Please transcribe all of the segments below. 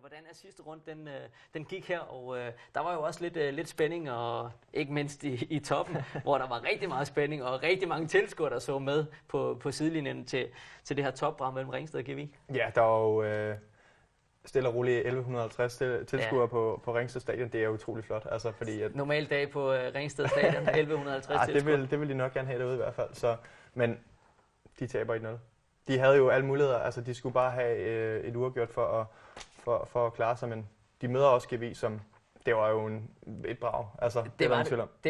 hvordan er sidste runde den gik her, og der var jo også lidt spænding, og ikke mindst i toppen, hvor der var rigtig meget spænding, og rigtig mange tilskuere, der så med på sidelinjen til det her topbrag mellem Ringsted og GVI. Ja, der var jo stille og roligt 1150 tilskuere på Ringsted Stadion. Det er utrolig flot. Altså, fordi at normal dag på Ringsted Stadion, 1150 tilskuere. Det vil de nok gerne have derude i hvert fald. Så, men de taber 1-0. De havde jo alle muligheder. Altså, de skulle bare have et uafgjort for at klare sig, men de møder også GVI, som det var jo et brag. Altså, det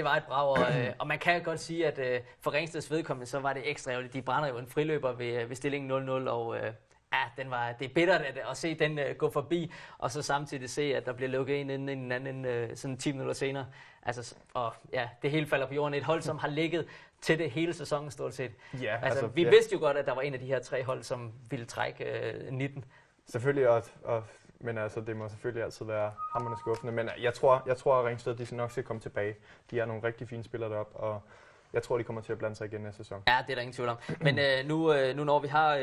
var et brag, og man kan godt sige, at for Ringsteds vedkommende, så var det ekstra ærgerligt. De brænder jo en friløber ved stillingen 0-0, og det er bittert at se den gå forbi, og så samtidig se, at der bliver lukket ind inden en anden sådan 10 minutter senere. Altså, og ja, det hele falder på jorden. Et hold, som har ligget til det hele sæsonen stort set. Ja, altså, vi vidste jo godt, at der var en af de her 3 hold, som ville trække 19. Selvfølgelig, men altså, det må selvfølgelig altid være hamrende skuffende. Men jeg tror, at Ringsted de nok skal komme tilbage. De er nogle rigtig fine spillere deroppe, og jeg tror, de kommer til at blande sig igen næste sæson. Ja, det er der ingen tvivl om. Men nu når vi har,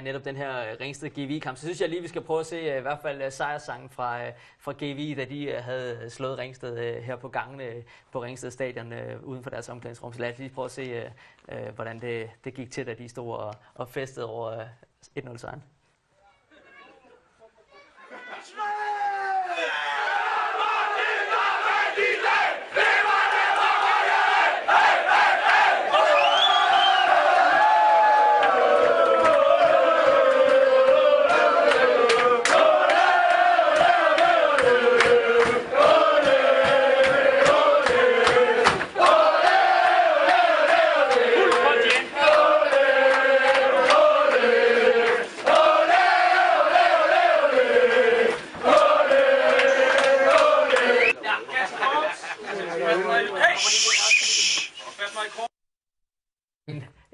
netop den her Ringsted GVI-kamp, så synes jeg lige, vi skal prøve at se i hvert fald sejrssangen fra GVI, da de havde slået Ringsted her på gangene på Ringsted Stadion uden for deres omklædningsrum. Så lad os lige prøve at se, hvordan det gik til, da de stod og festede over 1-0-sejren.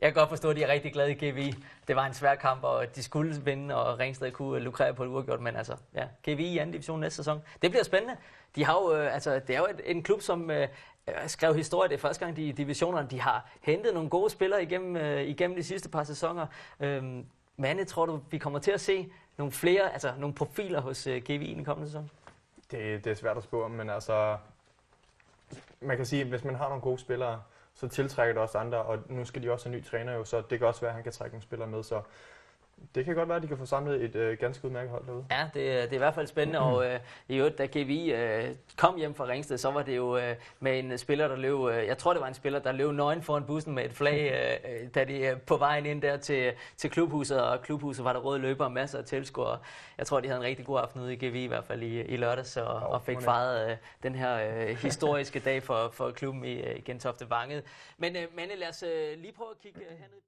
Jeg kan godt forstå, at de er rigtig glade i GVI. Det var en svær kamp, og de skulle vinde, og Ringsted kunne lukrere på et uafgjort. Men altså, ja, GVI i anden division næste sæson. Det bliver spændende. De har jo, det er jo en klub, som skrev historie. Det er første gang, de i divisionerne. De har hentet nogle gode spillere igennem de sidste par sæsoner. Manne, tror du, vi kommer til at se nogle flere, altså nogle profiler hos GVI i den kommende sæson? Det er svært at spå om, men altså, man kan sige, at hvis man har nogle gode spillere, så tiltrækker det også andre, og nu skal de også have ny træner jo, så det kan også være, at han kan trække nogle spillere med, så det kan godt være, at de kan få samlet et ganske udmærket hold derude. Ja, det er i hvert fald spændende, og i øvrigt, da GVI kom hjem fra Ringsted, så var det jo med en spiller, der løb, jeg tror det var en spiller, der løb nøgen foran bussen med et flag, da de på vejen ind der til klubhuset, og klubhuset var der røde løber og masser af tilskuere. Jeg tror, de havde en rigtig god aften ude i GVI, i hvert fald i lørdags, og fik fejret den her historiske dag for klubben i Gentofte Vanget. Men lad os lige prøve at kigge herned.